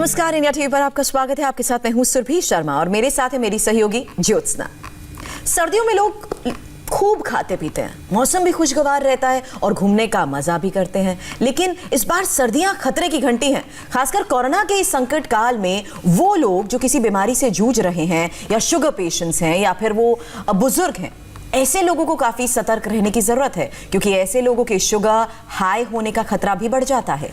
नमस्कार, India TV पर आपका स्वागत है। आपके साथ मैं हूं सुरभि शर्मा और मेरे साथ है मेरी सहयोगी ज्योत्सना। सर्दियों में लोग खूब खाते पीते हैं, मौसम भी खुशगवार रहता है और घूमने का मजा भी करते हैं। लेकिन इस बार सर्दियां खतरे की घंटी हैं। खासकर कोरोना के इस संकट काल में वो लोग जो किसी बीमारी से जूझ रहे हैं या शुगर पेशेंट्स हैं या फिर वो बुजुर्ग हैं, ऐसे लोगों को काफी सतर्क रहने की जरूरत है, क्योंकि ऐसे लोगों के शुगर हाई होने का खतरा भी बढ़ जाता है।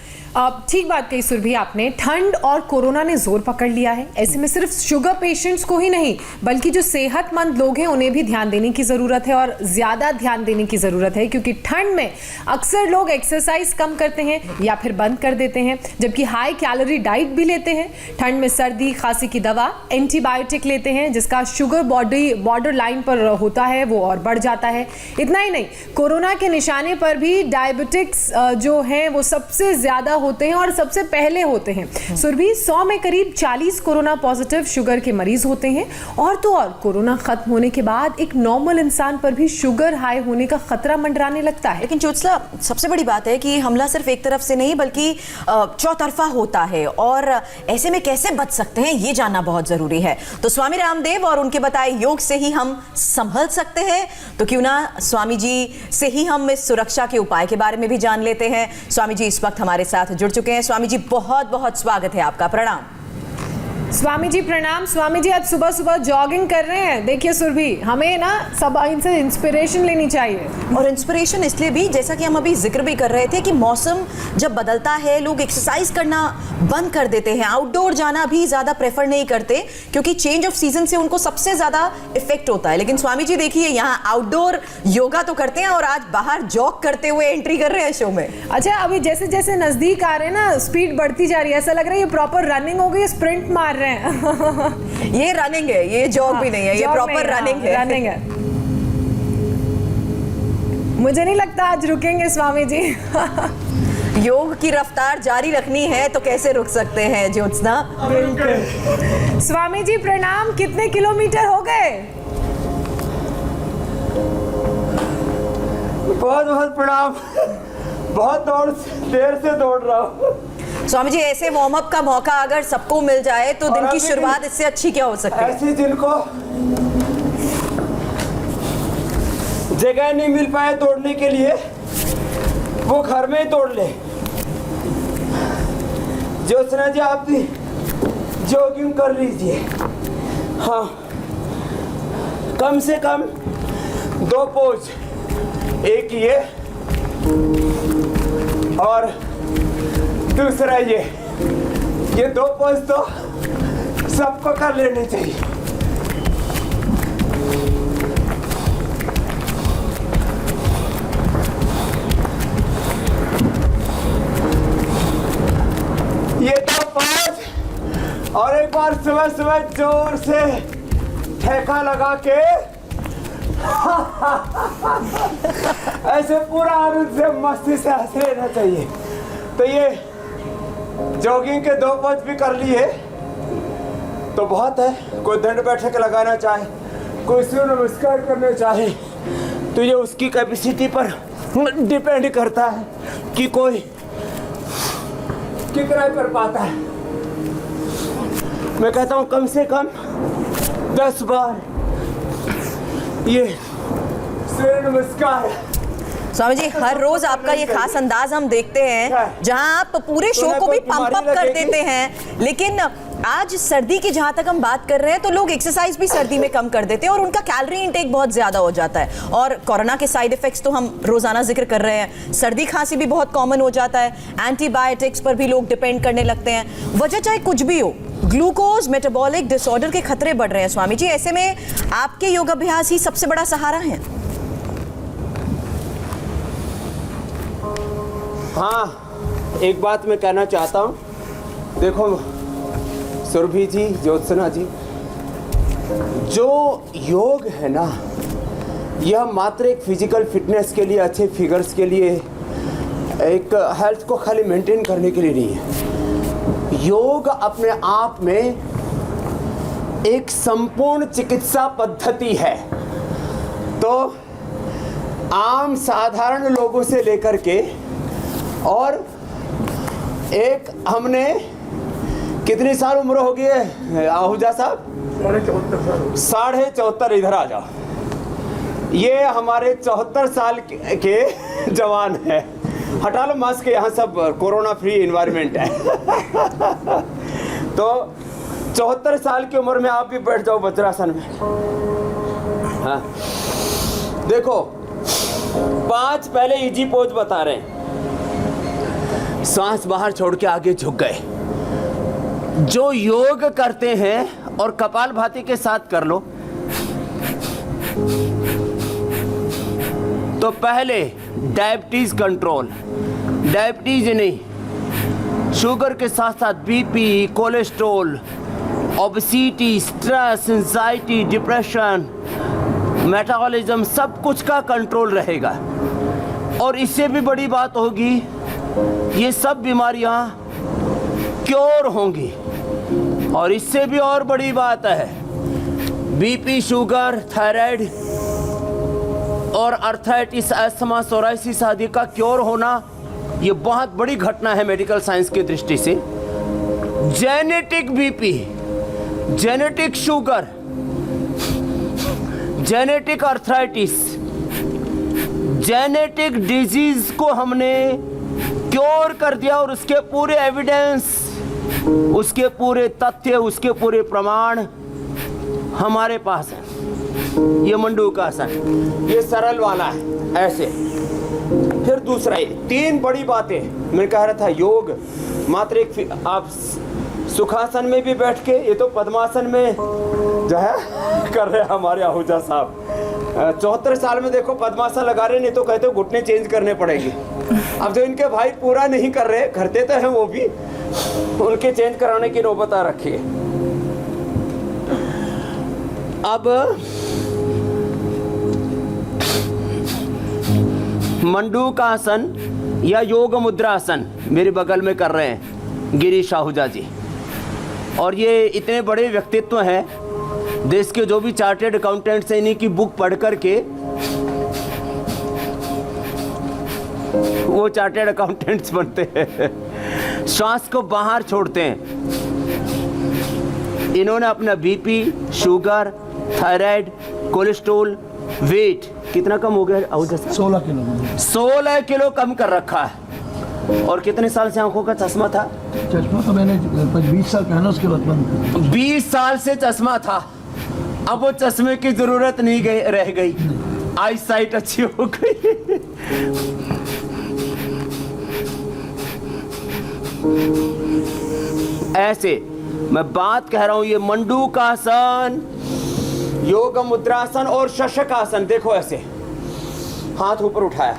ठीक बात कही सुरभि आपने। ठंड और कोरोना ने जोर पकड़ लिया है। ऐसे में सिर्फ शुगर पेशेंट्स को ही नहीं बल्कि जो सेहतमंद लोग हैं उन्हें भी ध्यान देने की जरूरत है और ज्यादा ध्यान देने की जरूरत है, क्योंकि ठंड में अक्सर लोग एक्सरसाइज कम करते हैं या फिर बंद कर देते हैं, जबकि हाई कैलोरी डाइट भी लेते हैं। ठंड में सर्दी खांसी की दवा, एंटीबायोटिक लेते हैं जिसका शुगर बॉर्डर लाइन पर होता है वो और बढ़ जाता है। इतना ही नहीं, कोरोना के निशाने पर भी डायबिटिक्स जो हैं वो सबसे ज्यादा होते हैं और सबसे पहले होते हैं। सुरभि, 100 में करीब 40 कोरोना पॉजिटिव शुगर के मरीज होते हैं। और तो और कोरोना खत्म होने के बाद एक नॉर्मल इंसान पर भी शुगर हाई होने का खतरा मंडराने लगता है। लेकिन ज्योत्सना, सबसे बड़ी बात है कि हमला सिर्फ एक तरफ से नहीं बल्कि चौतरफा होता है, और ऐसे में कैसे बच सकते हैं ये जानना बहुत जरूरी है। तो स्वामी रामदेव और उनके बताए योग से ही हम संभल सकते हैं, तो क्यों ना स्वामी जी से ही हम इस सुरक्षा के उपाय के बारे में भी जान लेते हैं। स्वामी जी इस वक्त हमारे साथ जुड़ चुके हैं। स्वामी जी, बहुत बहुत स्वागत है आपका। प्रणाम स्वामी जी। प्रणाम स्वामी जी। आज सुबह सुबह जॉगिंग कर रहे हैं। देखिए सुरभि, हमें ना सब इनसे इंस्पिरेशन लेनी चाहिए। और इंस्पिरेशन इसलिए भी, जैसा कि हम अभी जिक्र भी कर रहे थे कि मौसम जब बदलता है लोग एक्सरसाइज करना बंद कर देते हैं, आउटडोर जाना भी ज्यादा प्रेफर नहीं करते, क्योंकि चेंज ऑफ सीजन से उनको सबसे ज्यादा इफेक्ट होता है। लेकिन स्वामी जी देखिए, यहाँ आउटडोर योगा तो करते हैं और आज बाहर जॉग करते हुए एंट्री कर रहे हैं शो में। अच्छा, अभी जैसे जैसे नजदीक आ रहे हैं ना, स्पीड बढ़ती जा रही है। ऐसा लग रहा है ये प्रॉपर रनिंग हो गई, स्प्रिंट मार रहे हैं। ये रनिंग है, ये जॉग भी नहीं है, ये प्रॉपर रनिंग है। रनिंग है। मुझे नहीं लगता आज रुकेंगे स्वामी जी। योग की रफ्तार जारी रखनी है तो कैसे रुक सकते हैं ज्योत्सना। स्वामी जी प्रणाम। कितने किलोमीटर हो गए? बहुत बहुत प्रणाम। बहुत देर से दौड़ रहा हूँ। स्वामी जी, ऐसे वार्म अप का मौका अगर सबको मिल जाए तो दिन की शुरुआत इससे अच्छी क्या हो सकती है। ऐसे जिनको जगह नहीं मिल पाए दौड़ने के लिए, वो घर में ही दौड़ ले। ज्योत्सना जी, आप भी जॉगिंग कर लीजिए। हाँ, कम से कम 2 पोज, एक ये और दूसरा ये 2 पोज तो सबको कर लेने चाहिए। ये 2 पोज और एक बार सुबह सुबह जोर से ठेका लगा के ऐसे पूरा आनंद से मस्ती से हंस लेना चाहिए। तो ये जॉगिंग के 2 पोज भी कर लिए तो बहुत है। कोई दंड बैठक लगाना चाहे, कोई सूर्य नमस्कार करना चाहे, तो ये उसकी कैपेसिटी पर डिपेंड करता है कि कोई कितना कर पाता है। मैं कहता हूँ कम से कम 10 बार ये सूर्य नमस्कार। स्वामी जी, हर रोज आपका ये खास अंदाज हम देखते हैं जहां आप पूरे शो को भी पंप अप कर देते हैं। लेकिन आज सर्दी की जहां तक हम बात कर रहे हैं तो लोग एक्सरसाइज भी सर्दी में कम कर देते हैं और उनका कैलोरी इनटेक बहुत ज्यादा हो जाता है। और कोरोना के साइड इफेक्ट्स तो हम रोजाना जिक्र कर रहे हैं। सर्दी खांसी भी बहुत कॉमन हो जाता है। एंटीबायोटिक्स पर भी लोग डिपेंड करने लगते हैं। वजह चाहे कुछ भी हो, ग्लूकोज मेटाबॉलिक डिसऑर्डर के खतरे बढ़ रहे हैं। स्वामी जी, ऐसे में आपके योगाभ्यास ही सबसे बड़ा सहारा है। हाँ, एक बात मैं कहना चाहता हूँ। देखो सुरभि जी, ज्योत्सना जी, जो योग है ना, यह मात्र एक फिजिकल फिटनेस के लिए, अच्छे फिगर्स के लिए, एक हेल्थ को खाली मेंटेन करने के लिए नहीं है। योग अपने आप में एक संपूर्ण चिकित्सा पद्धति है। तो आम साधारण लोगों से लेकर के और एक हमने कितनी साल उम्र हो गई है आहूजा साहब? 74। इधर आ जाओ। ये हमारे 74 साल के जवान है। हटा लो मास्क, यहाँ सब कोरोना फ्री इन्वायरमेंट है। तो 74 साल की उम्र में आप भी बैठ जाओ वज्रासन में। हाँ देखो, 5 पहले इजी पोज बता रहे हैं। सांस बाहर छोड़ के आगे झुक गए। जो योग करते हैं और कपालभाति के साथ कर लो। तो पहले डायबिटीज कंट्रोल, डायबिटीज नहीं, शुगर के साथ साथ BP, cholesterol, obesity, stress, anxiety, depression, metabolism, सब कुछ का कंट्रोल रहेगा। और इससे भी बड़ी बात होगी, ये सब बीमारियां क्योर होंगी। और इससे भी और बड़ी बात है, बीपी, शुगर, थायराइड और अर्थराइटिस, अस्थमा, सोराइसिस आदि का क्योर होना, ये बहुत बड़ी घटना है मेडिकल साइंस की दृष्टि से। Genetic BP, genetic sugar, genetic arthritis, genetic disease को हमने क्योर कर दिया और उसके पूरे एविडेंस, उसके पूरे तथ्य, उसके पूरे प्रमाण हमारे पास है। ये मंडूकासन, ये सरल वाला है ऐसे। फिर दूसरा, ये 3 बड़ी बातें मैं कह रहा था। योग मात्र एक, आप सुखासन में भी बैठ के, ये तो पद्मासन में जो है कर रहे हैं हमारे आहूजा साहब। 74 साल में देखो पद्मासन लगा रहे, नहीं तो कहते घुटने चेंज करने पड़ेंगे। अब जो इनके भाई पूरा नहीं कर रहे, करते तो हैं वो भी, उनके चेंज कराने की नौबत आ रखी है। अब मंडूकासन या योग मुद्रासन मेरे बगल में कर रहे हैं गिरीश आहूजा जी। और ये इतने बड़े व्यक्तित्व हैं, देश के जो भी चार्टेड अकाउंटेंट्स हैं, इन्हीं की बुक पढ़ करके वो चार्टेड अकाउंटेंट्स बनते हैं। श्वास को बाहर छोड़ते हैं। इन्होंने अपना BP, sugar, thyroid, cholesterol, weight कितना कम हो गया आहूजा साहब? 16 किलो। 16 किलो कम कर रखा है। और कितने साल से आंखों का चश्मा था? चश्मा तो मैंने 20 साल पहना, उसके बाद बंद। 20 साल से चश्मा था, अब वो चश्मे की जरूरत नहीं रह गई, आई साइट अच्छी हो गई। ऐसे मैं बात कह रहा हूं, ये मंडूकासन, योग मुद्रासन और शशकासन। देखो ऐसे हाथ ऊपर उठाया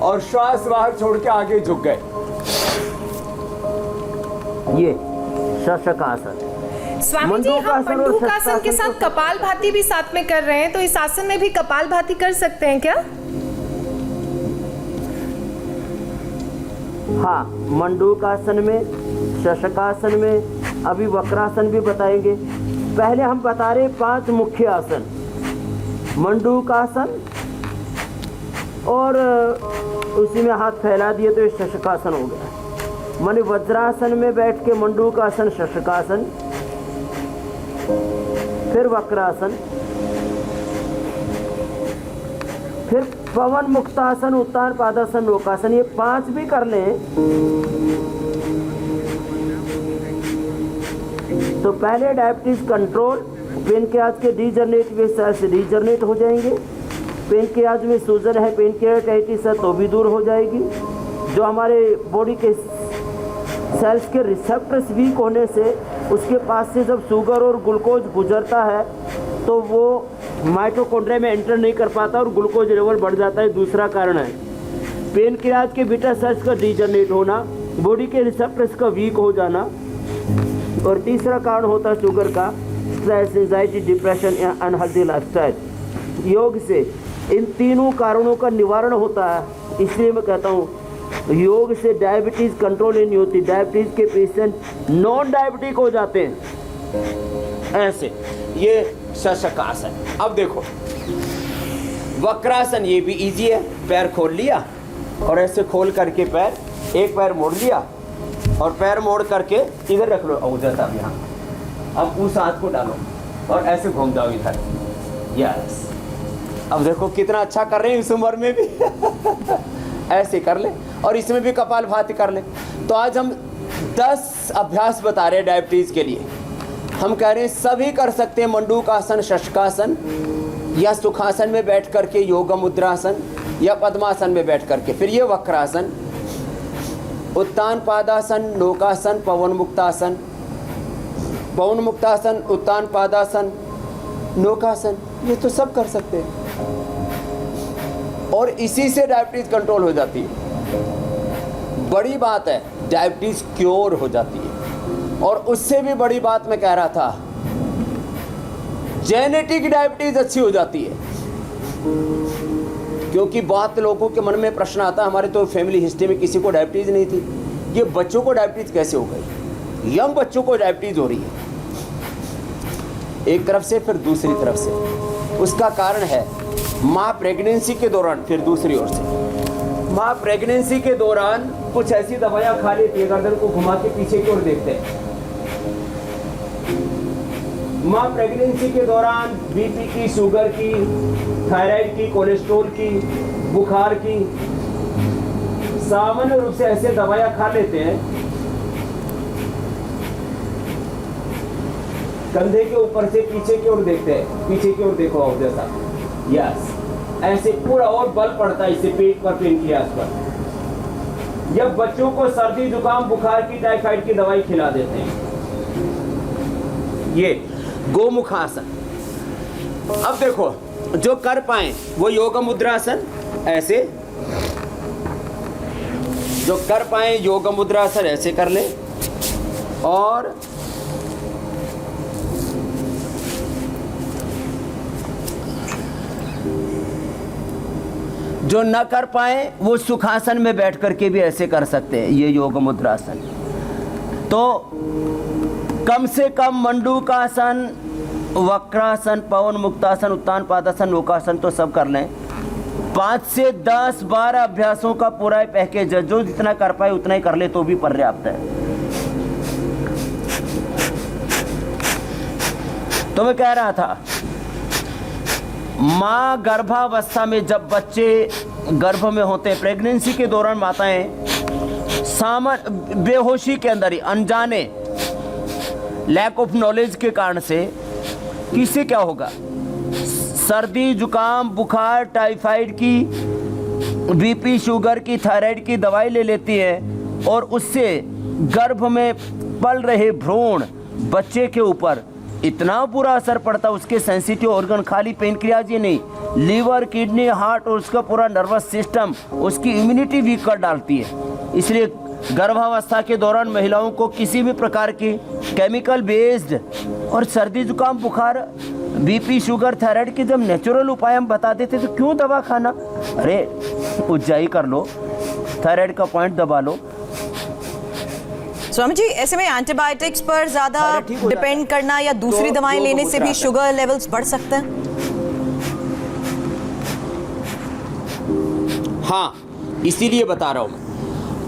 और श्वास बाहर छोड़ के आगे झुक गए, ये शशकासन। स्वामी जी, हम मंडूकासन के साथ कपालभाति भी साथ में कर रहे हैं, तो इस आसन में भी कपालभाति कर सकते हैं क्या? हाँ, मंडूकासन में, शशकासन में, अभी वक्रासन भी बताएंगे। पहले हम बता रहे 5 मुख्य आसन, मंडूकासन, और उसी में हाथ फैला दिए तो ये शशकासन हो गया। माने वज्रासन में बैठ के मंडूकासन, शशकासन, फिर वक्रासन, फिर पवन मुक्तासन, उत्तान पादासन, लोकासन, ये 5 भी कर लें तो पहले डायबिटीज कंट्रोल, पेनक्रियाज के डीजनरेटिव सेल्स डीजनरेट हो जाएंगे। पेनक्रियाज में सूजन है, पेनक्रियाटाइटिस है तो भी दूर हो जाएगी। जो हमारे बॉडी के सेल्स के रिसेप्टर्स वीक होने से उसके पास से जब शुगर और ग्लूकोज गुजरता है तो वो माइटोकॉन्ड्रिया में एंटर नहीं कर पाता और ग्लूकोज लेवल बढ़ जाता है। दूसरा कारण है पेनक्रियाज के बीटा सेल्स का डीजनरेट होना, बॉडी के रिसेप्टर्स का वीक हो जाना। और तीसरा कारण होता है शुगर का, स्ट्रेस, एंजाइटी, डिप्रेशन या अनहेल्दी लाइफस्टाइल। योग से इन तीनों कारणों का निवारण होता है। इसलिए मैं कहता हूँ योग से डायबिटीज़ कंट्रोल ही नहीं होती, डायबिटीज़ के पेशेंट नॉन डायबिटिक हो जाते हैं। ऐसे ये शशकासन। अब देखो वक्रासन, ये भी इजी है। पैर खोल लिया और ऐसे खोल करके पैर, एक पैर मोड़ लिया और पैर मोड़ करके इधर रख लो उधर साहब यहाँ। अब उस हाथ को डालो और ऐसे घूम जाओ इधर। यस, अब देखो कितना अच्छा कर रहे हैं इस उम्र में भी। ऐसे कर ले और इसमें भी कपालभाति कर ले। तो आज हम 10 अभ्यास बता रहे हैं डायबिटीज के लिए। हम कह रहे हैं सभी कर सकते हैं मंडूकासन, शशकासन या सुखासन में बैठ करके, योग मुद्रासन या पद्मासन में बैठ करके, फिर ये वक्रासन, उत्तान पादासन, नौकासन, पवन मुक्तासन, पवन मुक्तासन, उत्तान पादासन, नौकासन, ये तो सब कर सकते हैं और इसी से डायबिटीज कंट्रोल हो जाती है। बड़ी बात है डायबिटीज क्योर हो जाती है। और उससे भी बड़ी बात मैं कह रहा था, जेनेटिक डायबिटीज अच्छी हो जाती है। क्योंकि बहुत लोगों के मन में प्रश्न आता है, हमारे तो फैमिली हिस्ट्री में किसी को डायबिटीज नहीं थी, ये बच्चों को डायबिटीज कैसे हो गई? यंग बच्चों को डायबिटीज हो रही है एक तरफ से, फिर दूसरी तरफ से। उसका कारण है माँ प्रेगनेंसी के दौरान, फिर दूसरी ओर से माँ प्रेगनेंसी के दौरान कुछ ऐसी दवाइयाँ खा लेती है, गर्दन को घुमा के पीछे की ओर देखते हैं। माँ प्रेगनेंसी के दौरान बीपी की, शुगर की, थायराइड की, कोलेस्ट्रॉल की, बुखार की, सामान्य रूप से ऐसे दवाइयाँ खा लेते हैं। कंधे के ऊपर से पीछे की ओर देखते हैं, पीछे की ओर देखो आप जैसा। यस, ऐसे पूरा और बल पड़ता है इससे पेट पर, पेनक्रियास पर। जब बच्चों को सर्दी, जुकाम, बुखार की, टाइफाइड की दवाई खिला देते हैं। ये गोमुखासन। अब देखो जो कर पाए वो योग मुद्रासन, ऐसे जो कर पाए योग मुद्रासन ऐसे कर ले, और जो न कर पाए वो सुखासन में बैठ करके भी ऐसे कर सकते हैं, ये योग मुद्रासन। तो कम से कम मंडूकासन, वक्रासन, पवन मुक्तासन, उत्तान पादासन, नौकासन तो सब कर लें। 5 से 10, 12 अभ्यासों का पूरा पैकेज है। जो जितना कर पाए उतना ही कर ले तो भी पर्याप्त है। तो मैं कह रहा था, माँ गर्भावस्था में जब बच्चे गर्भ में होते हैं, प्रेगनेंसी के दौरान माताएं बेहोशी के अंदर ही, अनजाने, लैक ऑफ नॉलेज के कारण से किससे क्या होगा, सर्दी, जुकाम, बुखार, टाइफाइड की, बीपी, शुगर की, थायराइड की दवाई ले लेती है और उससे गर्भ में पल रहे भ्रूण बच्चे के ऊपर इतना बुरा असर पड़ता है। उसके सेंसिटिव ऑर्गन, खाली पेनक्रियाज ही नहीं, लीवर, किडनी, हार्ट और उसका पूरा नर्वस सिस्टम, उसकी इम्यूनिटी वीक कर डालती है। इसलिए गर्भावस्था के दौरान महिलाओं को किसी भी प्रकार की केमिकल बेस्ड और सर्दी, जुकाम, बुखार, बीपी, शुगर, थायराइड के जब नेचुरल उपाय हम बता देते तो क्यों दवा खाना? अरे उज्जाई कर लो, थायराइड का पॉइंट दबा लो। स्वामी जी, ऐसे में एंटीबायोटिक्स पर ज्यादा डिपेंड करना या दूसरी दवाएं लेने से भी शुगर लेवल्स बढ़ सकते हैं? हाँ, इसीलिए बता रहा हूं मैं।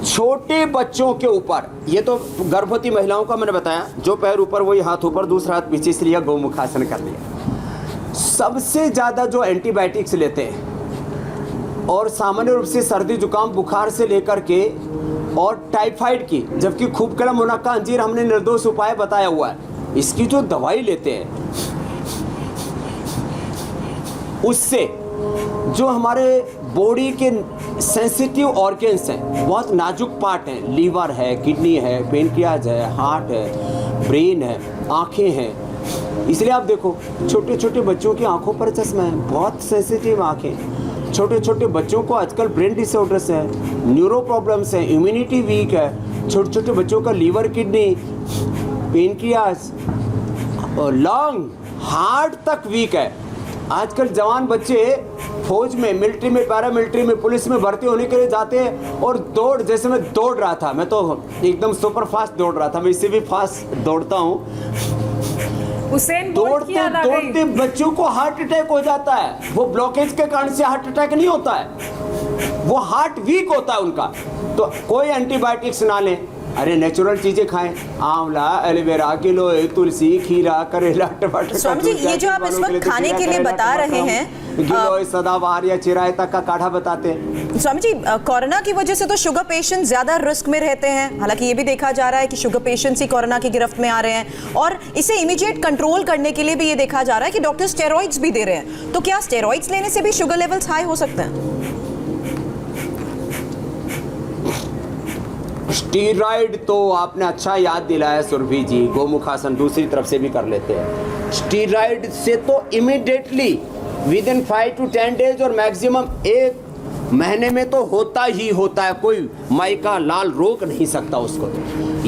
छोटे बच्चों के ऊपर, ये तो गर्भवती महिलाओं का मैंने बताया, जो पैर ऊपर वही हाथ ऊपर, दूसरा हाथ पीछे, इसलिए गोमुखासन कर लिया। सबसे ज़्यादा जो एंटीबायोटिक्स लेते हैं और सामान्य रूप से सर्दी, जुकाम, बुखार से लेकर के और टाइफाइड की, जबकि खूब कलम, मुनक्का, अंजीर हमने निर्दोष उपाय बताया हुआ है, इसकी जो दवाई लेते हैं उससे जो हमारे बॉडी के सेंसिटिव ऑर्गन्स हैं, बहुत नाजुक पार्ट हैं, लीवर है, किडनी है, पेनक्रियाज है, हार्ट है, ब्रेन है, आँखें हैं। इसलिए आप देखो छोटे छोटे बच्चों की आंखों पर चश्मा है, बहुत सेंसिटिव आँखें। छोटे छोटे बच्चों को आजकल ब्रेन डिसऑर्डर्स है, न्यूरो प्रॉब्लम्स हैं, इम्यूनिटी वीक है। छोटे छोटे बच्चों का लीवर, किडनी, पेनक्रियाज और लंग, हार्ट तक वीक है। आजकल जवान बच्चे फौज में, मिलिट्री में, पैरामिलिट्री में, पुलिस में भर्ती होने के लिए जाते हैं और दौड़, जैसे मैं दौड़ रहा था, मैं तो एकदम सुपर फास्ट दौड़ रहा था, मैं इससे भी फास्ट दौड़ता हूँ। दौड़ते दौड़ते बच्चों को हार्ट अटैक हो जाता है। वो ब्लॉकेज के कारण से हार्ट अटैक नहीं होता है, वो हार्ट वीक होता है उनका। तो कोई एंटीबायोटिक्स ना लें, अरे नेचुरल चीजें खाएं, आंवला, एलोवेरा, गिलोय, तुलसी, खीरा, करेला, टमाटर। स्वामी जी, ये जो आप इस वक्त खाने के लिए बता रहे हैं, गिलोय, सदाबहार या चिराय तक का काढ़ा बताते हैं। स्वामी जी, कोरोना की वजह से तो शुगर पेशेंट ज्यादा रिस्क में रहते हैं। हालांकि ये भी देखा जा रहा है कि शुगर पेशेंट्स ही कोरोना की गिरफ्त में आ रहे हैं, और इसे इमीडिएट कंट्रोल करने के लिए भी ये देखा जा रहा है कि डॉक्टर स्टेरॉइड्स भी दे रहे हैं। तो क्या स्टेरॉइड्स लेने से भी शुगर लेवल्स हाई हो सकते हैं? स्टीरॉइड तो आपने अच्छा याद दिलाया सुरभि जी, गोमुखासन दूसरी तरफ से भी कर लेते हैं। स्टीरॉइड से तो immediately with in 5 to 10 days और मैक्सिमम 1 महीने में तो होता ही होता है, कोई माइका लाल रोक नहीं सकता उसको।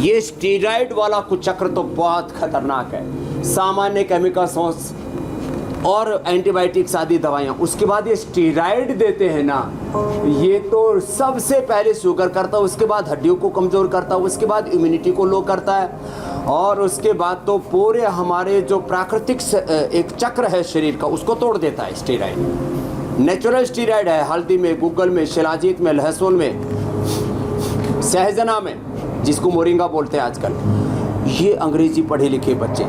ये स्टीरॉइड वाला कुछ चक्र तो बहुत खतरनाक है। सामान्य केमिकल्स और एंटीबायोटिक्स आदि दवाइयाँ, उसके बाद ये स्टीरॉइड देते हैं ना, ये तो सबसे पहले शुगर करता है, उसके बाद हड्डियों को कमज़ोर करता है, उसके बाद इम्यूनिटी को लो करता है, और उसके बाद तो पूरे हमारे जो प्राकृतिक एक चक्र है शरीर का उसको तोड़ देता है स्टीरॉइड। नेचुरल स्टीरॉइड है हल्दी में, गुग्गल में, शिलाजीत में, लहसुन में, सहजना में, जिसको मोरिंगा बोलते हैं आजकल। ये अंग्रेजी पढ़े लिखे बच्चे,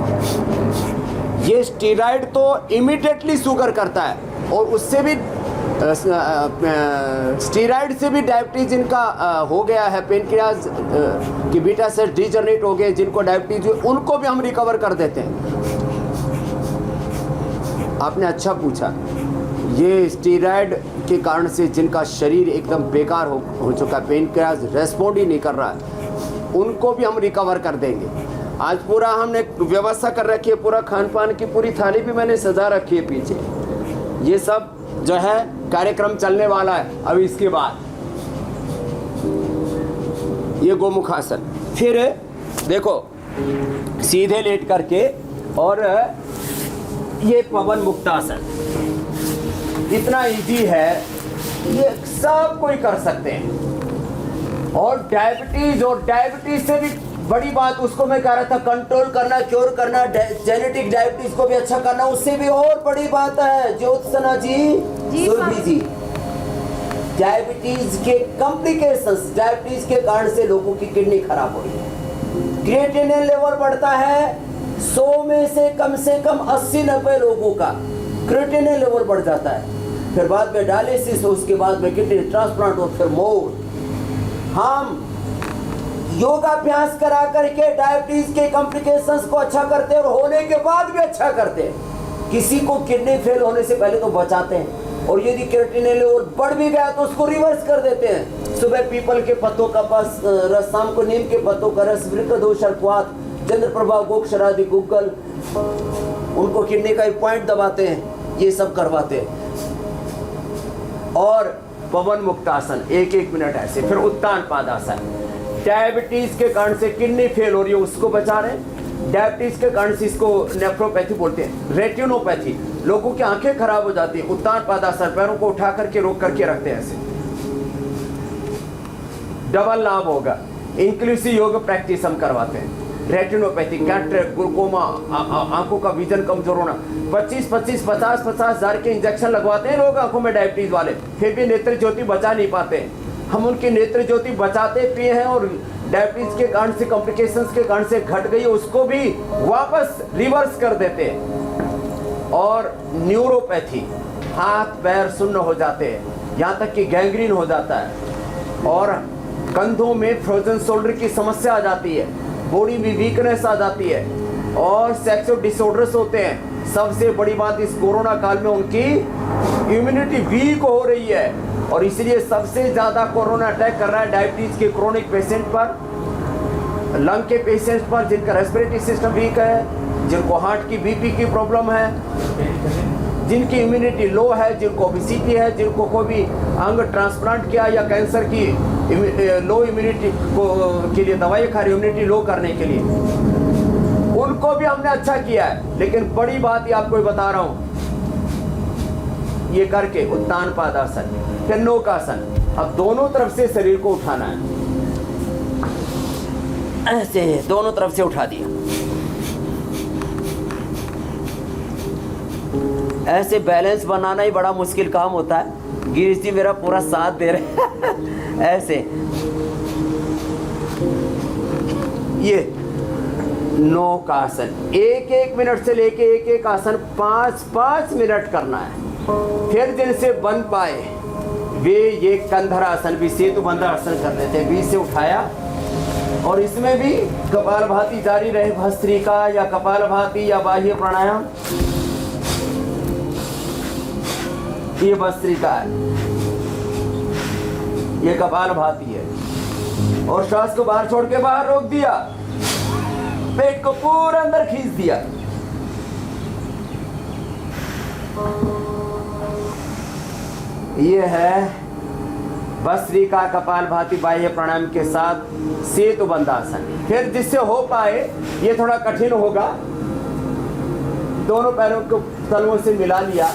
ये स्टीरॉइड तो इमीडिएटली शुगर करता है, और उससे भी स्टीरॉइड से भी डायबिटीज जिनका हो गया है, पेनक्रियाज की बीटा सेल्स डिजनरेट हो गए, जिनको डायबिटीज हुई, उनको भी हम रिकवर कर देते हैं। आपने अच्छा पूछा, ये स्टीरॉइड के कारण से जिनका शरीर एकदम बेकार हो चुका है, पेनक्रियाज रेस्पॉन्ड ही नहीं कर रहा है, उनको भी हम रिकवर कर देंगे। आज पूरा हमने व्यवस्था कर रखी है, पूरा खान पान की पूरी थाली भी मैंने सजा रखी है पीछे। ये सब जो है कार्यक्रम चलने वाला है अभी इसके बाद। ये गोमुखासन, फिर देखो सीधे लेट करके, और ये पवन मुक्तासन, इतना इजी है, ये सब कोई कर सकते हैं। और डायबिटीज से भी बड़ी बात, उसको मैं कह रहा था कंट्रोल करना, क्योर करना, जेनेटिक डायबिटीज को भी अच्छा करना, उससे भी और बड़ी बात है ज्योत्सना जी, सुरभि जी, डायबिटीज के कॉम्प्लिकेशंस, डायबिटीज के कारण से लोगों की किडनी खराब हो रही है, क्रिएटिनिन लेवल बढ़ता है, 100 में से कम 80-90 लोगों का क्रिएटिनिन लेवल बढ़ जाता है, फिर बाद में डायलिसिस, उसके बाद में किडनी ट्रांसप्लांट और फिर मौत। हम योगाभ्यास करा करके डायबिटीज के कॉम्प्लिकेशंस को अच्छा करते हैं, और होने के बाद भी अच्छा करते हैं। किसी को किडनी फेल होने से पहले तो बचाते हैं, और यदि क्रिएटिनिन लेवल बढ़ भी गया तो उसको रिवर्स कर देते हैं। सुबह पीपल के पत्तों का रस, शाम को नीम के पत्तों का रस, वृक्कदोष, अर्कवात, चंद्रप्रभा, गोक्षरादि, गुग्गल, उनको किडनी का एक पॉइंट दबाते हैं, ये सब करवाते हैं। और पवन मुक्तासन 1-1 मिनट ऐसे, फिर उत्तान पादासन, डायबिटीज के कारण से किडनी फेल हो रही है उसको बचा रहे हैं, डायबिटीज के कारण से इसको नेफ्रोपैथी बोलते हैं, रेटिनोपैथी, लोगों की आंखें खराब हो जाती है, उत्तान पादासन, पैरों को उठा करके रोक करके रखते हैं ऐसे, डबल लाभ होगा। इंक्लूसिव योग प्रैक्टिस हम करवाते हैं, रेटिनोपैथी, कैटरेक्ट, ग्लूकोमा, आंखों का विजन कमजोर होना, 50 हजार के इंजेक्शन लगवाते हैं लोग आंखों में डायबिटीज वाले, फिर भी नेत्र ज्योति बचा नहीं पाते। हम उनकी नेत्र ज्योति बचाते पिए हैं, और डायबिटीज के कारण से, कॉम्प्लिकेशंस के कारण से घट गई उसको भी वापस रिवर्स कर देते हैं। और न्यूरोपैथी, हाथ पैर सुन्न हो जाते हैं, यहाँ तक कि गैंग्रीन हो जाता है, और कंधों में फ्रोजन शोल्डर की समस्या आ जाती है, बॉडी में वीकनेस आ जाती है, और सेक्सुअल डिसऑर्डर्स होते हैं। सबसे बड़ी बात, इस कोरोना काल में उनकी इम्यूनिटी वीक हो रही है, और इसलिए सबसे ज़्यादा कोरोना अटैक कर रहा है डायबिटीज़ के क्रोनिक पेशेंट पर, लंग के पेशेंट्स पर, जिनका रेस्पिरेटरी सिस्टम वीक है, जिनको हार्ट की बीपी की प्रॉब्लम है, जिनकी इम्यूनिटी लो है, जिनको ओबेसिटी है, जिनको कोई भी अंग ट्रांसप्लांट किया या कैंसर की लो इम्यूनिटी के लिए दवाई खा रही, इम्यूनिटी लो करने के लिए, उनको भी हमने अच्छा किया है। लेकिन बड़ी बात ये आपको बता रहा हूँ, ये करके उत्तान पादासन, फिर नौकासन, अब दोनों तरफ से शरीर को उठाना है, ऐसे दोनों तरफ से उठा दिया, ऐसे बैलेंस बनाना ही बड़ा मुश्किल काम होता है। गिरीश जी मेरा पूरा साथ दे रहे हैं ऐसे ये नौकासन, एक एक मिनट से लेके एक एक आसन 5-5 मिनट करना है। फिर जिनसे बन पाए वे ये कंधरासन भी सेतु बंधासन कर लेते हैं। बीच से उठाया और इसमें भी कपालभाति जारी रहे, भस्त्रिका या कपालभाति या बाह्य प्राणायाम। ये भस्त्रिका है, ये कपालभाति है। और श्वास को बाहर छोड़ के बाहर रोक दिया, पेट को पूरा अंदर खींच दिया। ये है भस्त्रिका कपालभाति बाह्य प्राणायाम के साथ सेतु बंधासन। फिर जिससे हो पाए, ये थोड़ा कठिन होगा, दोनों पैरों को तलवों से मिला लिया।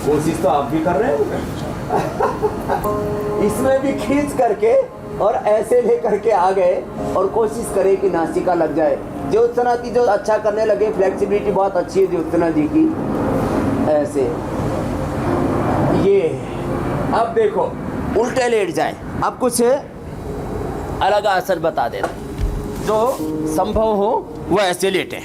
कोशिश तो आप भी कर रहे हो इसमें भी खींच करके और ऐसे लेकर के आ गए और कोशिश करें कि नासिका लग जाए। ज्योत्सना जी जो अच्छा करने लगे, फ्लेक्सिबिलिटी बहुत अच्छी है ज्योत्सना जी की। ऐसे ये अब देखो उल्टे लेट जाए। अब कुछ अलग आसन बता देना जो संभव हो, वो ऐसे लेटे।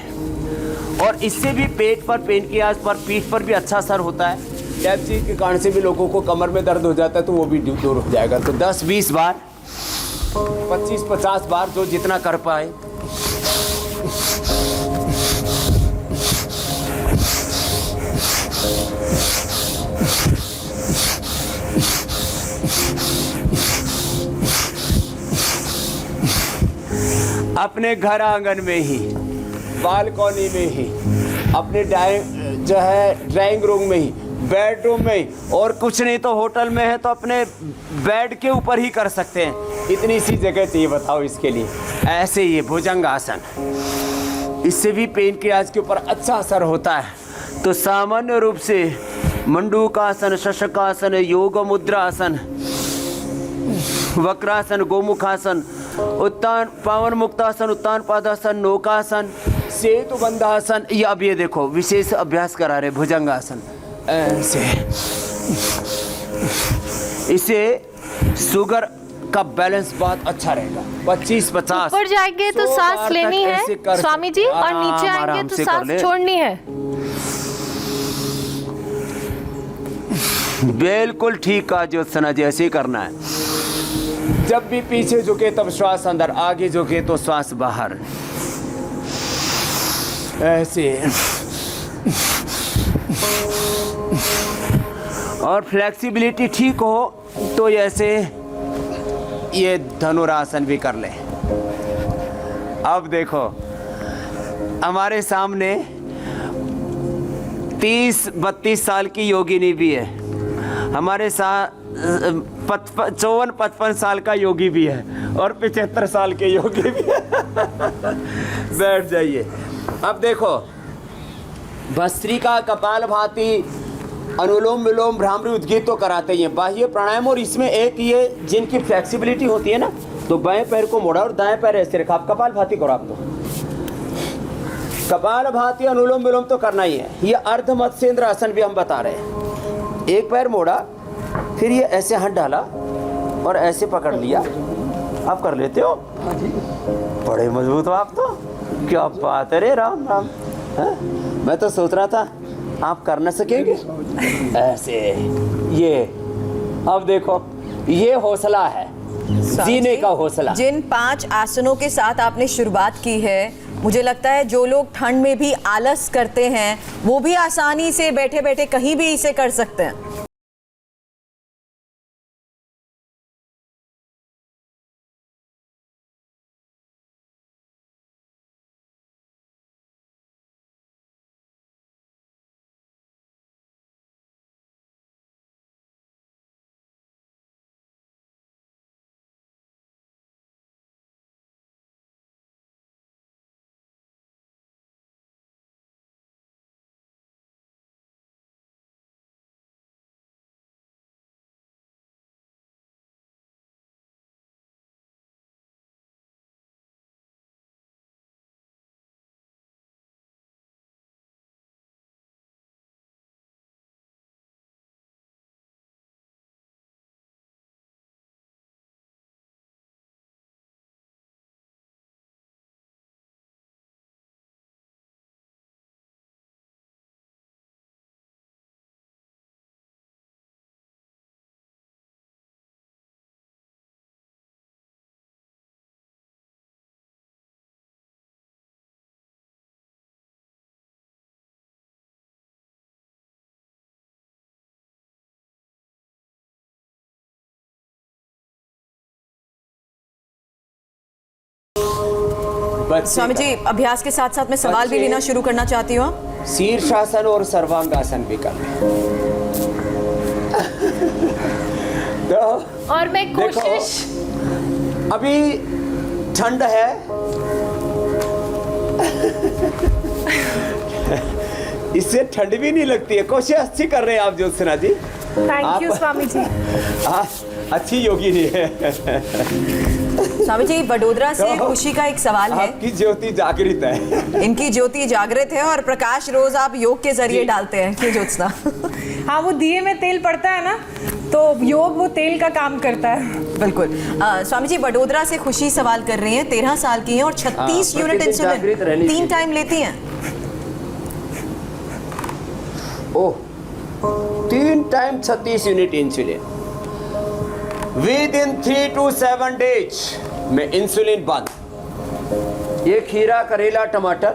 और इससे भी पेट पर, पेनक्रियाज पर, पीठ पर भी अच्छा असर होता है। डायबिटीज के कारण से भी लोगों को कमर में दर्द हो जाता है, तो वो भी दूर हो जाएगा। तो 10-20 बार, 25-50 बार, जो जितना कर पाए। अपने घर आंगन में ही, बालकनी में ही, अपने ड्राइंग रूम में ही, बेडरूम में ही, और कुछ नहीं तो होटल में है तो अपने बेड के ऊपर ही कर सकते हैं। इतनी सी जगह चाहिए, बताओ इसके लिए। ऐसे ये भुजंग आसन, इससे भी पेन के आज के ऊपर अच्छा असर होता है। तो सामान्य रूप से मंडूकासन, शशकासन, योग मुद्रासन, वक्रासन, गोमुखासन, उत्तान पावन मुक्तासन, उत्तान पादासन, नौकासन, सेतु बंधासन। ये अब ये देखो विशेष अभ्यास करा रहे भुजंगासन। ऐसे इससे शुगर का बैलेंस बहुत अच्छा रहेगा। 25-50 ऊपर जाएंगे तो सांस लेनी है स्वामी जी, और नीचे आएंगे तो सांस छोड़नी है। बिल्कुल ठीक कहा ज्योत्सना जी, ऐसे ही करना है। जब भी पीछे झुके तब श्वास अंदर, आगे झुके तो श्वास बाहर। ऐसे और फ्लेक्सिबिलिटी ठीक हो तो ऐसे ये धनुरासन भी कर ले। अब देखो हमारे सामने 30-32 साल की योगिनी भी है, हमारे साथ 54-55 साल का योगी भी है, और 75 साल के योगी भी है बैठ जाइए। अब देखो भस्त्रिका, कपालभाति, अनुलोम विलोम, भ्रामरी, उद्गीत तो कराते ही हैं, बाह्य प्राणायाम। और इसमें एक ये जिनकी फ्लेक्सिबिलिटी होती है ना, तो बाएं पैर को मोड़ा और दाएं पैर ऐसे रखा। आप कपालभाति करो, आप तो कपालभाति, अनुलोम विलोम तो करना ही है। ये अर्ध मत्स्येंद्र आसन भी हम बता रहे हैं। एक पैर मोड़ा, फिर ये ऐसे हाथ डाला और ऐसे पकड़ लिया। आप कर लेते हो? बड़े मजबूत हो आप तो, क्या बात है रे, राम राम। मैं तो सोच रहा था आप कर न सकेंगे ऐसे। ये अब देखो, ये हौसला है, जीने का हौसला। जिन 5 आसनों के साथ आपने शुरुआत की है, मुझे लगता है जो लोग ठंड में भी आलस करते हैं वो भी आसानी से बैठे बैठे कहीं भी इसे कर सकते हैं। बच्चे स्वामी जी अभ्यास के साथ साथ मैं सवाल भी बच्चे- लेना शुरू करना चाहती हूँ। शीर्षासन और सर्वांगासन भी कर लें। तो और मैं देखो, कोशिश अभी ठंड है, इससे ठंड भी नहीं लगती है। कोशिश अच्छी कर रहे हैं आप ज्योत्सना जी। Thank you Swami ji. अच्छी योगिनी है। स्वामी जी वडोदरा से तो खुशी का एक सवाल है। आपकी ज्योति जागृत है। इनकी ज्योति जागृत है और प्रकाश रोज आप योग के जरिए जी। डालते हैं क्यों ज्योत्सना? हाँ, वो दिए में तेल पड़ता है ना, तो योग वो तेल का काम करता है। बिल्कुल। स्वामी जी वडोदरा से खुशी सवाल कर रही हैं, 13 साल की हैं और 36 यूनिट प्रतिदिन जागृत रहनी इंसुलिन 3 चाहिए। टाइम लेती हैं। ओह, 3 time 36 unit insulin. With in 3 to 7 days में इंसुलिन बंद। ये खीरा, करेला, टमाटर,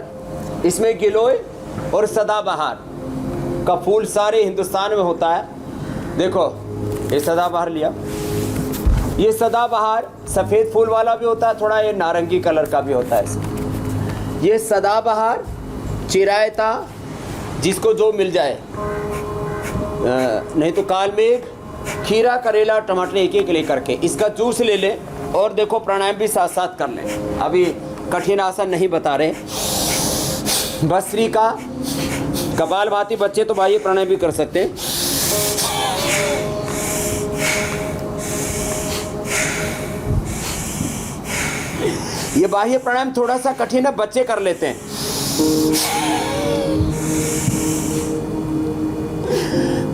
इसमें गिलोय और सदाबहार का फूल सारे हिंदुस्तान में होता है। देखो ये सदाबहार लिया, ये सदाबहार सफ़ेद फूल वाला भी होता है, थोड़ा ये नारंगी कलर का भी होता है इसमें। ये सदाबहार, चिरायता, जिसको जो मिल जाए, नहीं तो काल मेघ, खीरा, करेला, टमाटर एक एक लेकर के इसका जूस ले लें और देखो प्राणायाम भी साथ साथ कर लें। अभी कठिन आसन नहीं बता रहे। भस्त्रिका, कपालभाति, बच्चे तो भाई प्राणायाम भी कर सकते हैं। ये बाह्य प्राणायाम थोड़ा सा कठिन है, बच्चे कर लेते हैं।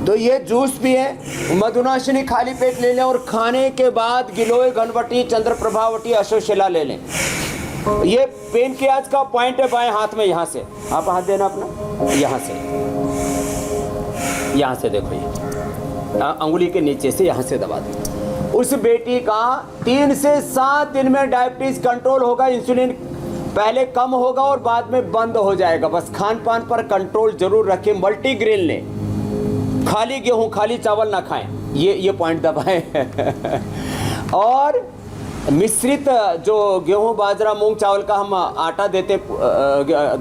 तो ये जूस भी है। मधुनाशिनी खाली पेट ले लें और खाने के बाद गिलोय, घनवटी, चंद्रप्रभावटी, अश्वशिला ले लें। ये पेन के आज का पॉइंट है बाएं हाथ में, यहाँ से आप हाथ देना अपना, यहाँ से देखो, ये अंगुली के नीचे से यहाँ से दबा दें। उस बेटी का 3 से 7 दिन में डायबिटीज कंट्रोल होगा। इंसुलिन पहले कम होगा और बाद में बंद हो जाएगा। बस खान पान पर कंट्रोल जरूर रखें। मल्टीग्रेन लें, खाली गेहूं, खाली चावल ना खाएं। ये पॉइंट दबाएं। और मिश्रित जो गेहूं, बाजरा, मूंग, चावल का हम आटा देते,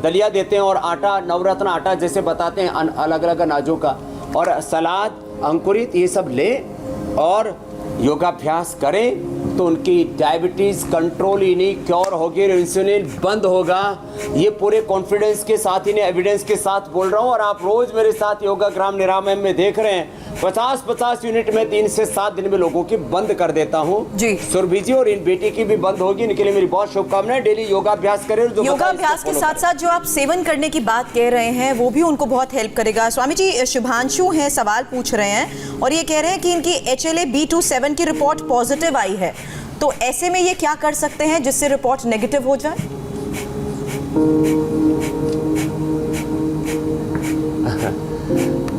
दलिया देते हैं और आटा, नवरत्न आटा जैसे बताते हैं, अलग अलग अनाजों का, और सलाद, अंकुरित, ये सब लें और योगाभ्यास करें तो उनकी डायबिटीज़ कंट्रोल ही नहीं क्योर होगी, इंसुलिन बंद होगा। ये पूरे कॉन्फिडेंस के साथ, इन्हें एविडेंस के साथ बोल रहा हूँ। और आप रोज़ मेरे साथ योगाग्राम निरामयम में देख रहे हैं, 50-50 यूनिट में 3 से 7 दिन में लोगों की बंद कर देता हूँ जी। सुरभि जी, और इन बेटी की भी बंद होगी। इनके लिए मेरी बहुत शुभकामनाएं। डेली योगाभ्यास करें। योगाभ्यास के साथ साथ जो आप सेवन करने की बात कह रहे हैं वो भी उनको बहुत हेल्प करेगा। स्वामी जी शुभांशु हैं, सवाल पूछ रहे हैं और ये कह रहे हैं कि इनकी HLA-B27 की रिपोर्ट पॉजिटिव आई है, तो ऐसे में ये क्या कर सकते हैं जिससे रिपोर्ट नेगेटिव हो जाए?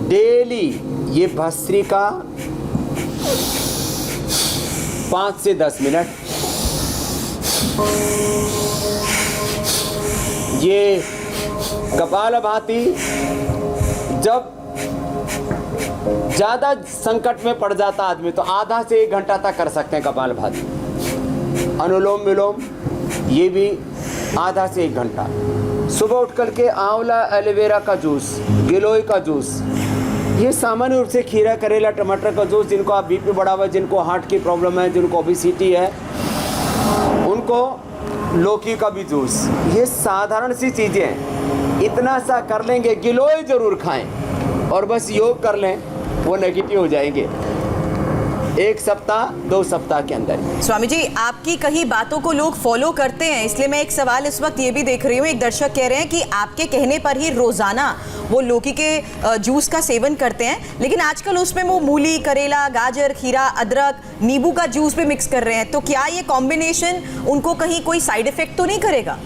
डेली ये भस्त्रिका 5 से 10 मिनट, ये कपालभाति जब ज्यादा संकट में पड़ जाता आदमी तो आधा से 1 घंटा तक कर सकते हैं कपालभाति। अनुलोम विलोम ये भी आधा से 1 घंटा। सुबह उठ करके आंवला, एलोवेरा का जूस, गिलोय का जूस, ये सामान्य रूप से खीरा, करेला, टमाटर का जूस, जिनको आप बीपी बढ़ा हुआ है, जिनको हार्ट की प्रॉब्लम है, जिनको ओबेसिटी है, उनको लौकी का भी जूस, ये साधारण सी चीज़ें हैं। इतना सा कर लेंगे, गिलोय जरूर खाएं और बस योग कर लें, वो नेगेटिव हो जाएंगे 1 सप्ताह 2 सप्ताह के अंदर। स्वामी जी आपकी कई बातों को लोग फॉलो करते हैं, इसलिए मैं एक सवाल इस वक्त ये भी देख रही हूँ, एक दर्शक कह रहे हैं कि आपके कहने पर ही रोजाना वो लौकी के जूस का सेवन करते हैं, लेकिन आजकल उसमें वो मूली, करेला, गाजर, खीरा, अदरक, नींबू का जूस भी मिक्स कर रहे हैं, तो क्या ये कॉम्बिनेशन उनको कहीं कोई साइड इफेक्ट तो नहीं करेगा?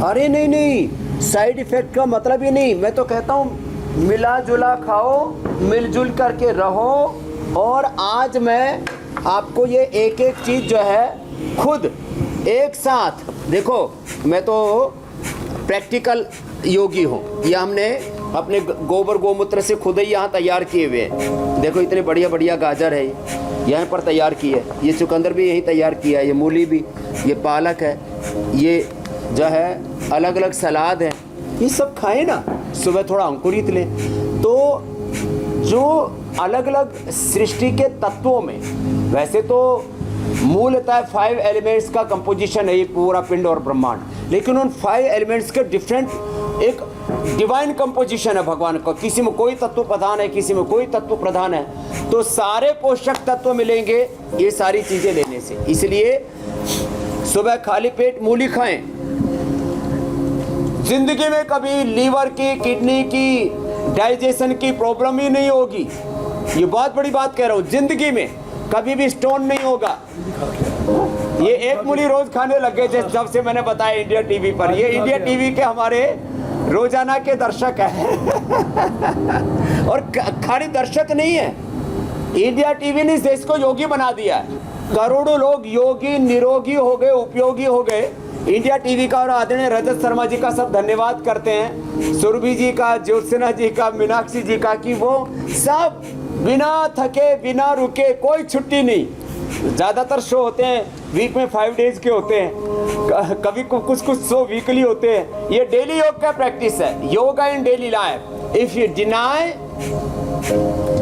अरे नहीं, साइड इफेक्ट का मतलब ही नहीं। मैं तो कहता हूँ मिला जुला खाओ, मिलजुल करके रहो। और आज मैं आपको ये एक एक चीज़ जो है खुद एक साथ, देखो मैं तो प्रैक्टिकल योगी हूँ, ये हमने अपने गोबर गोमूत्र से खुद ही यहाँ तैयार किए हुए हैं। देखो इतने बढ़िया बढ़िया गाजर है, यहाँ पर तैयार की है, ये चुकंदर भी यही तैयार किया है, ये मूली भी, ये पालक है, ये जो है अलग अलग सलाद है, ये सब खाएं ना, सुबह थोड़ा अंकुरित लें। तो जो अलग अलग सृष्टि के तत्वों में, वैसे तो मूलतः 5 एलिमेंट्स का कंपोजिशन है ये पूरा पिंड और ब्रह्मांड, लेकिन उन 5 एलिमेंट्स के डिफरेंट एक डिवाइन कंपोजिशन है भगवान का। किसी में कोई तत्व प्रधान है, किसी में कोई तत्व प्रधान है, तो सारे पोषक तत्व मिलेंगे ये सारी चीजें लेने से। इसलिए सुबह खाली पेट मूली खाएं। जिंदगी में कभी लीवर की, किडनी की, डाइजेशन की प्रॉब्लम ही नहीं होगी। ये बहुत बड़ी बात कह रहा हूं, जिंदगी में कभी भी स्टोन नहीं होगा। ये एक मूली रोज खाने लग गए जब से मैंने बताया इंडिया टीवी पर। ये इंडिया टीवी के हमारे रोजाना के दर्शक हैं और खाली दर्शक नहीं है, इंडिया टीवी ने इस देश को योगी बना दिया है। करोड़ों लोग योगी, निरोगी हो गए, उपयोगी हो गए। इंडिया टीवी का और आदरणीय रजत शर्मा जी का सब धन्यवाद करते हैं, सुरभि जी का, ज्योत्सना जी का, मीनाक्षी जी का, कि वो सब बिना थके, बिना रुके, कोई छुट्टी नहीं। ज़्यादातर शो होते हैं वीक में 5 डेज के होते हैं, कभी कुछ शो वीकली होते हैं। ये डेली योग का प्रैक्टिस है, yoga in daily life. If you deny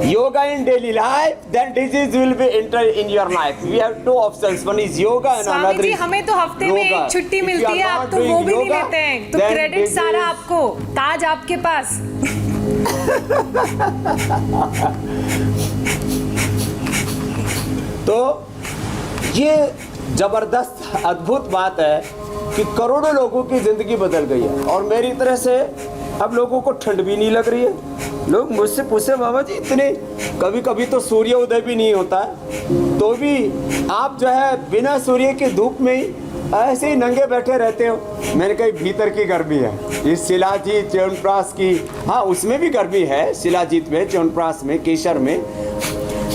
yoga in daily life, then disease will be enter in your life. We have 2 options, one is yoga and Swami another ji, is हमें तो हफ्ते में एक छुट्टी मिलती है, आप तो वो भी नहीं लेते हैं, तो क्रेडिट सारा आपको, ताज आपके पास। तो ये जबरदस्त अद्भुत बात है कि करोड़ों लोगों की जिंदगी बदल गई है। और मेरी तरह से अब लोगों को ठंड भी नहीं लग रही है। लोग मुझसे पूछे, बाबा जी इतने, कभी कभी तो सूर्य उदय भी नहीं होता है, तो भी आप जो है बिना सूर्य की धूप में ही ऐसे ही नंगे बैठे रहते हो। मैंने कहा भीतर की गर्मी है, इस शिलाजीत च्यवनप्राश की, हाँ उसमें भी गर्मी है, शिलाजीत में, च्यवनप्राश में, केसर में।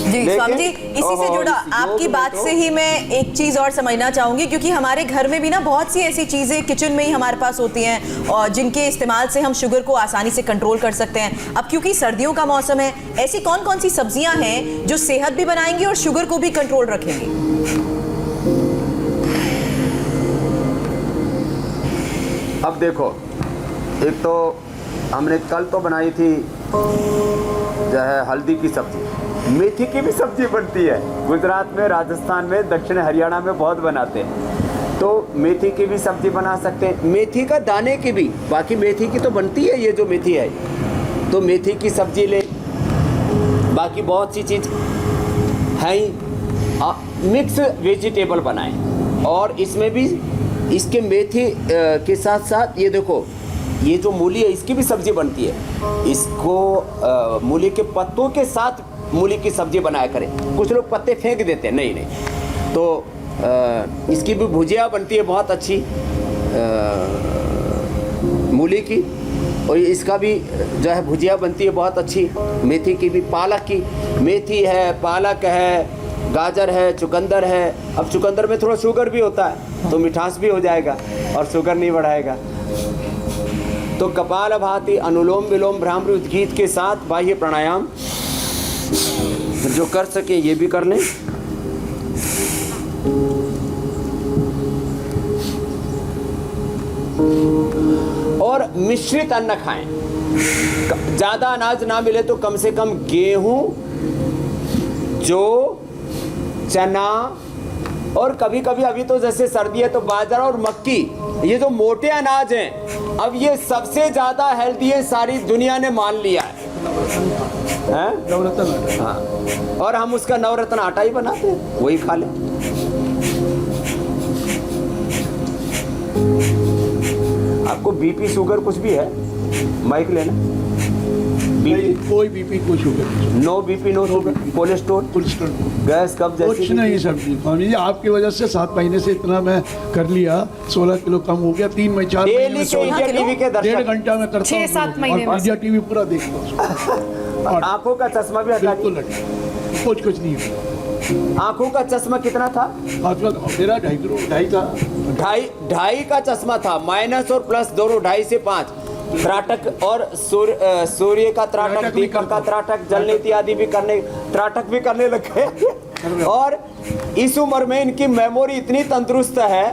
जी स्वामी जी, इसी से जुड़ा आपकी बात से ही मैं एक चीज और समझना चाहूंगी, क्योंकि हमारे घर में भी ना बहुत सी ऐसी चीजें किचन में ही हमारे पास होती हैं और जिनके इस्तेमाल से हम शुगर को आसानी से कंट्रोल कर सकते हैं। अब क्योंकि सर्दियों का मौसम है, ऐसी कौन कौन सी सब्जियां हैं जो सेहत भी बनाएंगी और शुगर को भी कंट्रोल रखेंगी? अब देखो, एक तो हमने कल तो बनाई थी जो है हल्दी की सब्जी, मेथी की भी सब्जी बनती है गुजरात में, राजस्थान में, दक्षिण हरियाणा में बहुत बनाते हैं, तो मेथी की भी सब्जी बना सकते हैं। मेथी का दाने की भी, बाकी मेथी की तो बनती है, ये जो मेथी है तो मेथी की सब्जी ले, बाकी बहुत सी चीज़ है ही। मिक्स वेजिटेबल बनाएं और इसमें भी इसके मेथी के साथ साथ ये देखो, ये जो मूली है इसकी भी सब्जी बनती है। इसको मूली के पत्तों के साथ मूली की सब्जी बनाया करें। कुछ लोग पत्ते फेंक देते हैं, नहीं तो इसकी भी भुजिया बनती है बहुत अच्छी मूली की, और इसका भी जो है भुजिया बनती है बहुत अच्छी। मेथी की भी, पालक की, मेथी है, पालक है, गाजर है, चुकंदर है। अब चुकंदर में थोड़ा शुगर भी होता है तो मिठास भी हो जाएगा और शुगर नहीं बढ़ाएगा। तो कपालभाति, अनुलोम विलोम, भ्रामरी उद्गीत के साथ बाह्य प्राणायाम जो कर सके ये भी कर लें। और मिश्रित अन्न खाएं। ज़्यादा अनाज ना मिले तो कम से कम गेहूं, जौ, चना, और कभी कभी अभी तो जैसे सर्दी है तो बाजरा और मक्की, ये जो मोटे अनाज हैं, अब ये सबसे ज़्यादा हेल्दी है, सारी दुनिया ने मान लिया है। नवरत्न, हाँ, और हम उसका नवरत्न आटा ही बनाते हैं, वही खा लें। आपको बीपी शुगर कुछ भी है, माइक लेना। बीपी, कोई बीपी, कोई sugar, no BP, no sugar, cholesterol, gas, कब्ज, कुछ नहीं सर जी। स्वामी जी आपकी वजह से 7 महीने से इतना मैं कर लिया, 16 किलो कम हो गया। 3 महीने 4 महीने में 1.5 घंटा में करता हूँ, 6-7 महीने में इंडिया टीवी पूरा देख लो। और आंखों का चश्मा भी हटा बिल्कुल हटा, कुछ नहीं हुआ। आंखों का चश्मा कितना था? मेरा 2.5 था। 2.5 का चश्मा था, माइनस और प्लस दोनों, 2.5 से 5। त्राटक और सूर्य का त्राटक, दीपक का त्राटक, जल नीति आदि भी त्राटक भी करने लगे। और इस उम्र में इनकी मेमोरी इतनी तंदुरुस्त है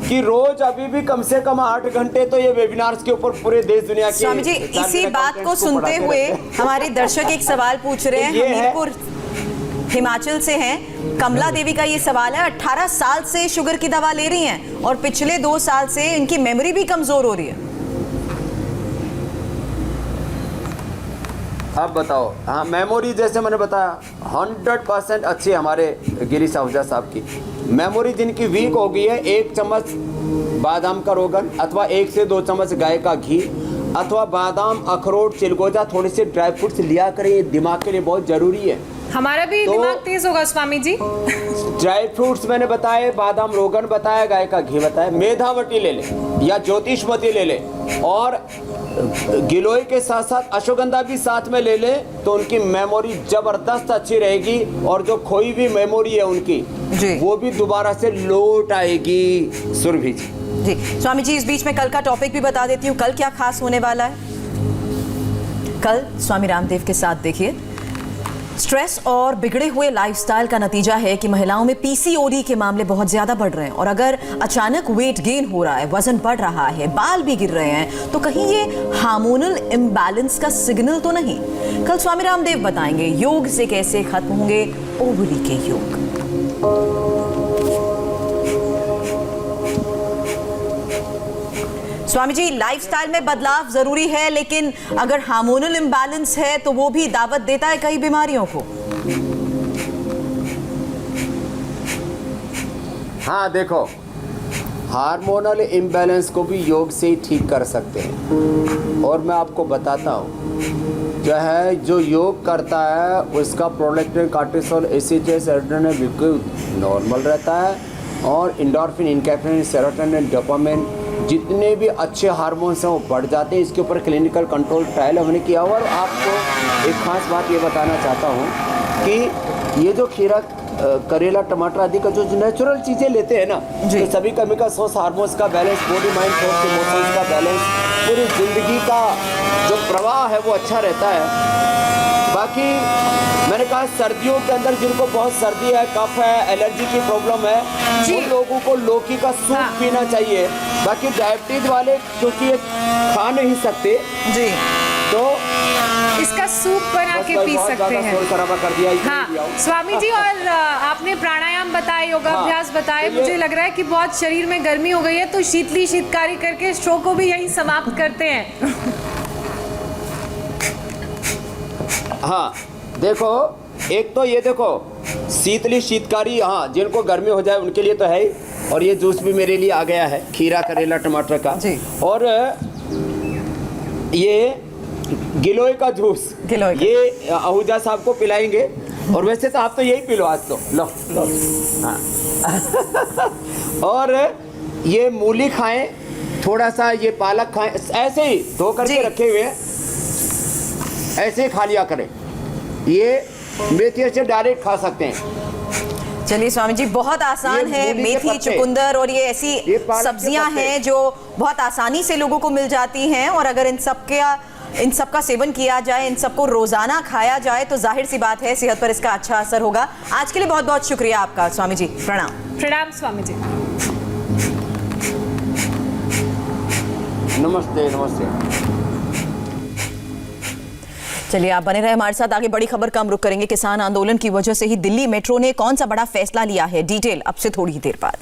कि रोज अभी भी कम से कम 8 घंटे तो ये वेबिनार्स के ऊपर पूरे देश दुनिया के स्वामी जी इसी बात को सुनते हुए हमारे दर्शक एक सवाल पूछ रहे हैं, हमीरपुर हिमाचल से हैं। कमला देवी का ये सवाल है, 18 साल से शुगर की दवा ले रही हैं और पिछले 2 साल से इनकी मेमोरी भी कमजोर हो रही है। अब बताओ। हाँ, मेमोरी जैसे मैंने बताया 100% अच्छी हमारे गिरीश आहूजा साहब की मेमोरी। जिनकी वीक हो गई है, 1 चम्मच बादाम का रोगन अथवा 1 से 2 चम्मच गाय का घी अथवा बादाम, अखरोट, चिलगोजा, थोड़े से ड्राई फ्रूट्स लिया करें, ये दिमाग के लिए बहुत जरूरी है। हमारा भी दिमाग तेज होगा स्वामी जी। ड्राई फ्रूट्स मैंने बताए, बादाम रोगन बताया, गाय का घी बताया, मेधावटी ले ले या ज्योतिषमती ले ले और गिलोय के साथ साथ अश्वगंधा भी साथ में ले ले तो उनकी मेमोरी जबरदस्त अच्छी रहेगी और जो खोई भी मेमोरी है उनकी जी, वो भी दोबारा से लौट आएगी। सुरभि जी स्वामी जी इस बीच में कल का टॉपिक भी बता देती हूँ। कल क्या खास होने वाला है? कल स्वामी रामदेव के साथ देखिए, स्ट्रेस और बिगड़े हुए लाइफस्टाइल का नतीजा है कि महिलाओं में पीसीओडी के मामले बहुत ज्यादा बढ़ रहे हैं और अगर अचानक वेट गेन हो रहा है, वजन बढ़ रहा है, बाल भी गिर रहे हैं तो कहीं ये हार्मोनल इम्बैलेंस का सिग्नल तो नहीं? कल स्वामी रामदेव बताएंगे योग से कैसे खत्म होंगे ओवरी के योग। स्वामी जी लाइफस्टाइल में बदलाव जरूरी है, लेकिन अगर हार्मोनल इम्बैलेंस है तो वो भी दावत देता है कई बीमारियों को। हाँ देखो, हार्मोनल इम्बैलेंस को भी योग से ही ठीक कर सकते हैं और मैं आपको बताता हूँ जो योग करता है उसका प्रोलैक्टिन, कार्टिसोल, एसीटीएस, एड्रेनलिन बिल्कुल नॉर्मल रहता है और एंडोर्फिन, इनकैफ्रिन, सेरोटोनिन, डोपामिन जितने भी अच्छे हार्मोन्स हैं वो बढ़ जाते हैं। इसके ऊपर क्लिनिकल कंट्रोल ट्रायल हमने किया हुआ। और आपको एक खास बात ये बताना चाहता हूँ कि ये जो खीरा, करेला, टमाटर आदि का जो नेचुरल चीज़ें लेते हैं ना, तो सभी केमिकल सोर्स, हार्मोन्स का balance, body mind source, emotions का बैलेंस, पूरी जिंदगी का जो प्रवाह है वो अच्छा रहता है। बाकी मैंने कहा सर्दियों के अंदर जिनको बहुत सर्दी है, कफ है, एलर्जी की प्रॉब्लम है, उन लोगों को लौकी का सूप पीना चाहिए। बाकी डायबिटीज वाले क्योंकि ये खा नहीं सकते जी तो इसका सूप बना के पी सकते हैं। कर दिया हाँ स्वामी जी, और आपने प्राणायाम बताए, योगाभ्यास बताए, मुझे लग रहा है कि बहुत शरीर में गर्मी हो गई है तो शीतली शीतकारी करके शो को भी यही समाप्त करते हैं। हाँ देखो, एक तो ये देखो शीतली शीतकारी, हाँ जिनको गर्मी हो जाए उनके लिए तो है ही। और ये जूस भी मेरे लिए आ गया है, खीरा, करेला, टमाटर का जी। और ये गिलोय का जूस, ये आहूजा साहब को पिलाएंगे। और वैसे तो आप तो यही पी लो आज तो, लो लो। हाँ। और ये मूली खाएं, थोड़ा सा ये पालक खाएं, ऐसे ही धो करके रखे हुए ऐसे ही खा लिया करें। ये मेथी से डायरेक्ट खा सकते हैं। चलिए स्वामी जी, बहुत आसान है। मेथी, चुकंदर और ये ऐसी सब्जियां हैं जो बहुत आसानी से लोगों को मिल जाती हैं और अगर इन सब का सेवन किया जाए, इन सबको रोजाना खाया जाए तो जाहिर सी बात है सेहत पर इसका अच्छा असर होगा। आज के लिए बहुत बहुत शुक्रिया आपका स्वामी जी। प्रणाम। प्रणाम स्वामी जी। नमस्ते नमस्ते। चलिए आप बने रहे हमारे साथ। आगे बड़ी खबर का हम रुख करेंगे। किसान आंदोलन की वजह से ही दिल्ली मेट्रो ने कौन सा बड़ा फैसला लिया है, डिटेल अब से थोड़ी ही देर बाद।